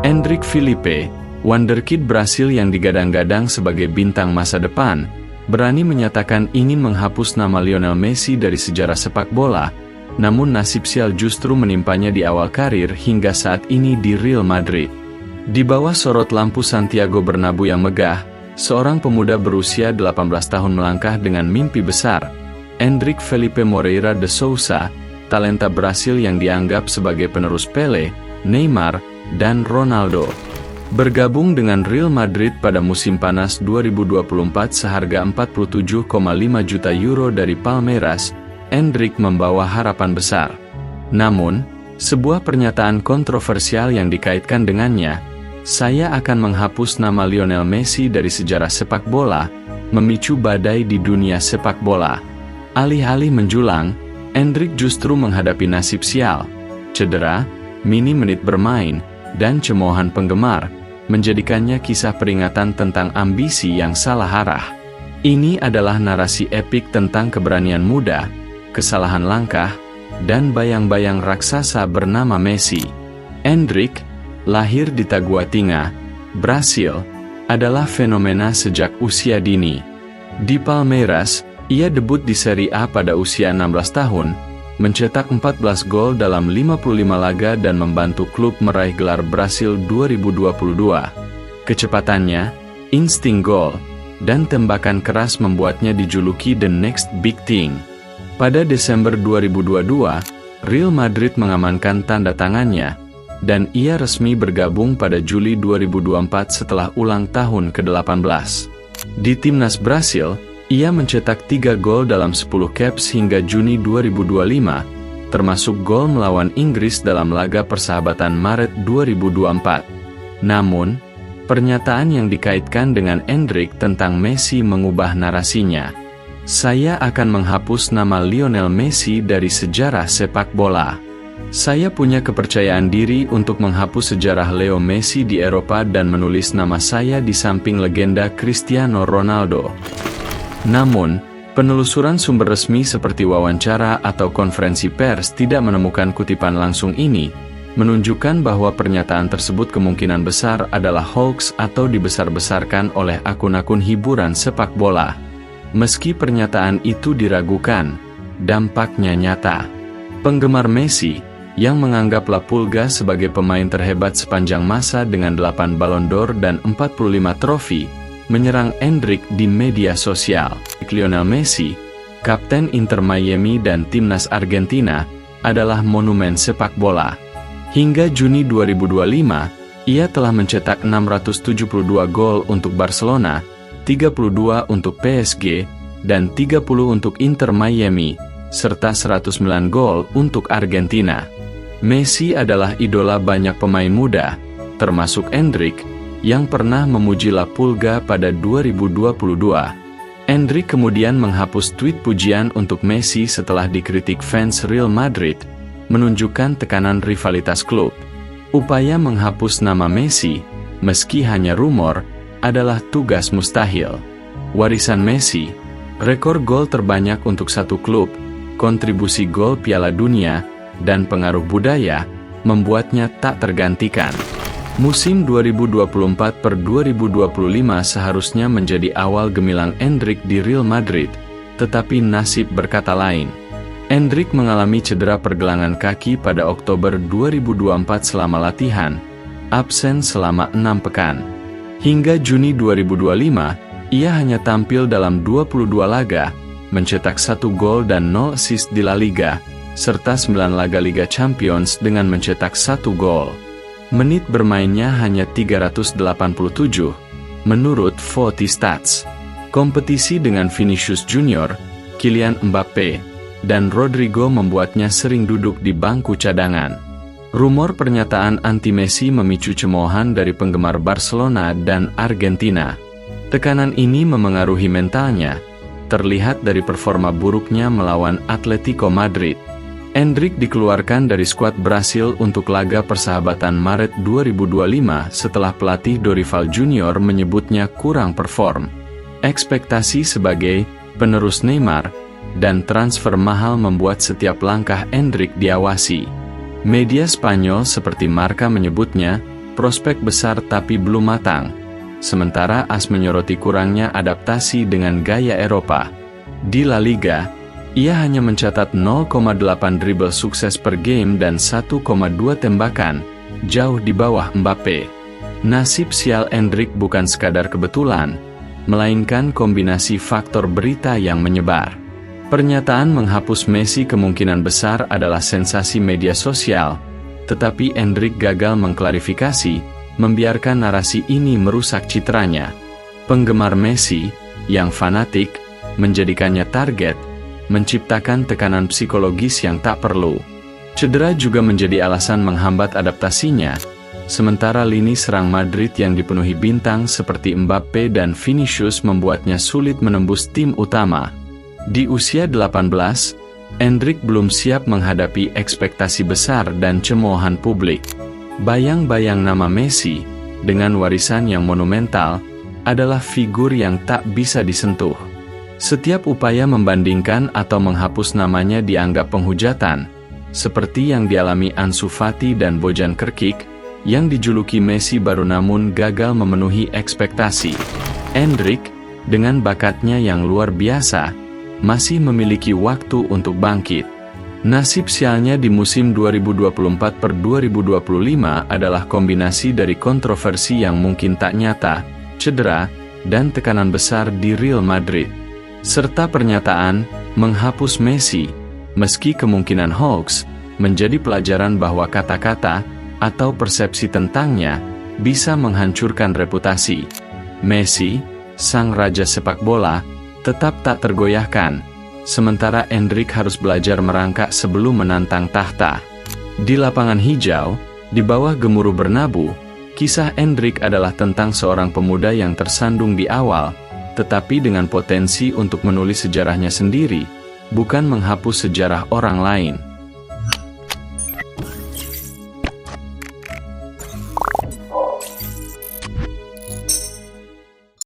Endrick Felipe, wonderkid Brasil yang digadang-gadang sebagai bintang masa depan, berani menyatakan ingin menghapus nama Lionel Messi dari sejarah sepak bola, namun nasib sial justru menimpanya di awal karir hingga saat ini di Real Madrid. Di bawah sorot lampu Santiago Bernabéu yang megah, seorang pemuda berusia 18 tahun melangkah dengan mimpi besar. Endrick Felipe Moreira de Sousa, talenta Brasil yang dianggap sebagai penerus Pelé, Neymar, dan Ronaldo. Bergabung dengan Real Madrid pada musim panas 2024 seharga 47,5 juta euro dari Palmeiras, Endrick membawa harapan besar. Namun, sebuah pernyataan kontroversial yang dikaitkan dengannya, "Saya akan menghapus nama Lionel Messi dari sejarah sepak bola," memicu badai di dunia sepak bola. Alih-alih menjulang, Endrick justru menghadapi nasib sial, cedera, minim menit bermain, dan cemoohan penggemar, menjadikannya kisah peringatan tentang ambisi yang salah arah. Ini adalah narasi epik tentang keberanian muda, kesalahan langkah, dan bayang-bayang raksasa bernama Messi. Endrick, lahir di Taguatinga, Brasil, adalah fenomena sejak usia dini. Di Palmeiras, ia debut di Serie A pada usia 16 tahun, mencetak 14 gol dalam 55 laga dan membantu klub meraih gelar Brasil 2022. Kecepatannya, insting gol, dan tembakan keras membuatnya dijuluki The Next Big Thing. Pada Desember 2022, Real Madrid mengamankan tanda tangannya, dan ia resmi bergabung pada Juli 2024 setelah ulang tahun ke-18. Di timnas Brasil, ia mencetak 3 gol dalam 10 caps hingga Juni 2025, termasuk gol melawan Inggris dalam laga persahabatan Maret 2024. Namun, pernyataan yang dikaitkan dengan Endrick tentang Messi mengubah narasinya. "Saya akan menghapus nama Lionel Messi dari sejarah sepak bola. Saya punya kepercayaan diri untuk menghapus sejarah Leo Messi di Eropa dan menulis nama saya di samping legenda Cristiano Ronaldo." Namun, penelusuran sumber resmi seperti wawancara atau konferensi pers tidak menemukan kutipan langsung ini, menunjukkan bahwa pernyataan tersebut kemungkinan besar adalah hoax atau dibesar-besarkan oleh akun-akun hiburan sepak bola. Meski pernyataan itu diragukan, dampaknya nyata. Penggemar Messi, yang menganggap La Pulga sebagai pemain terhebat sepanjang masa dengan 8 Ballon d'Or dan 45 trofi, menyerang Endrick di media sosial. Lionel Messi, kapten Inter Miami dan timnas Argentina, adalah monumen sepak bola. Hingga Juni 2025, ia telah mencetak 672 gol untuk Barcelona, 32 untuk PSG, dan 30 untuk Inter Miami, serta 109 gol untuk Argentina. Messi adalah idola banyak pemain muda, termasuk Endrick, yang pernah memuji La Pulga pada 2022. Endrick kemudian menghapus tweet pujian untuk Messi setelah dikritik fans Real Madrid, menunjukkan tekanan rivalitas klub. Upaya menghapus nama Messi, meski hanya rumor, adalah tugas mustahil. Warisan Messi, rekor gol terbanyak untuk satu klub, kontribusi gol Piala Dunia, dan pengaruh budaya, membuatnya tak tergantikan. Musim 2024-2025 seharusnya menjadi awal gemilang Endrick di Real Madrid, tetapi nasib berkata lain. Endrick mengalami cedera pergelangan kaki pada Oktober 2024 selama latihan, absen selama 6 pekan. Hingga Juni 2025, ia hanya tampil dalam 22 laga, mencetak 1 gol dan 0 assist di La Liga, serta 9 laga Liga Champions dengan mencetak 1 gol. Menit bermainnya hanya 387, menurut VOTI Stats. Kompetisi dengan Vinicius Junior, Kylian Mbappe, dan Rodrigo membuatnya sering duduk di bangku cadangan. Rumor pernyataan anti-Messi memicu cemoohan dari penggemar Barcelona dan Argentina. Tekanan ini memengaruhi mentalnya, terlihat dari performa buruknya melawan Atletico Madrid. Endrick dikeluarkan dari skuad Brasil untuk laga persahabatan Maret 2025 setelah pelatih Dorival Junior menyebutnya kurang perform. Ekspektasi sebagai penerus Neymar dan transfer mahal membuat setiap langkah Endrick diawasi. Media Spanyol seperti Marca menyebutnya, prospek besar tapi belum matang. Sementara AS menyoroti kurangnya adaptasi dengan gaya Eropa. Di La Liga, ia hanya mencatat 0,8 dribble sukses per game dan 1,2 tembakan, jauh di bawah Mbappe. Nasib sial Endrick bukan sekadar kebetulan, melainkan kombinasi faktor berita yang menyebar. Pernyataan menghapus Messi kemungkinan besar adalah sensasi media sosial, tetapi Endrick gagal mengklarifikasi, membiarkan narasi ini merusak citranya. Penggemar Messi, yang fanatik, menjadikannya target, menciptakan tekanan psikologis yang tak perlu. Cedera juga menjadi alasan menghambat adaptasinya, sementara lini serang Madrid yang dipenuhi bintang seperti Mbappe dan Vinicius membuatnya sulit menembus tim utama. Di usia 18, Endrick belum siap menghadapi ekspektasi besar dan cemoohan publik. Bayang-bayang nama Messi, dengan warisan yang monumental, adalah figur yang tak bisa disentuh. Setiap upaya membandingkan atau menghapus namanya dianggap penghujatan, seperti yang dialami Ansu Fati dan Bojan Krkić, yang dijuluki Messi baru namun gagal memenuhi ekspektasi. Endrick, dengan bakatnya yang luar biasa, masih memiliki waktu untuk bangkit. Nasib sialnya di musim 2024-2025 adalah kombinasi dari kontroversi yang mungkin tak nyata, cedera, dan tekanan besar di Real Madrid, serta pernyataan menghapus Messi, meski kemungkinan hoax, menjadi pelajaran bahwa kata-kata atau persepsi tentangnya bisa menghancurkan reputasi. Messi, sang raja sepak bola, tetap tak tergoyahkan, sementara Endrick harus belajar merangkak sebelum menantang tahta. Di lapangan hijau, di bawah gemuruh Bernabeu, kisah Endrick adalah tentang seorang pemuda yang tersandung di awal, tetapi dengan potensi untuk menulis sejarahnya sendiri, bukan menghapus sejarah orang lain.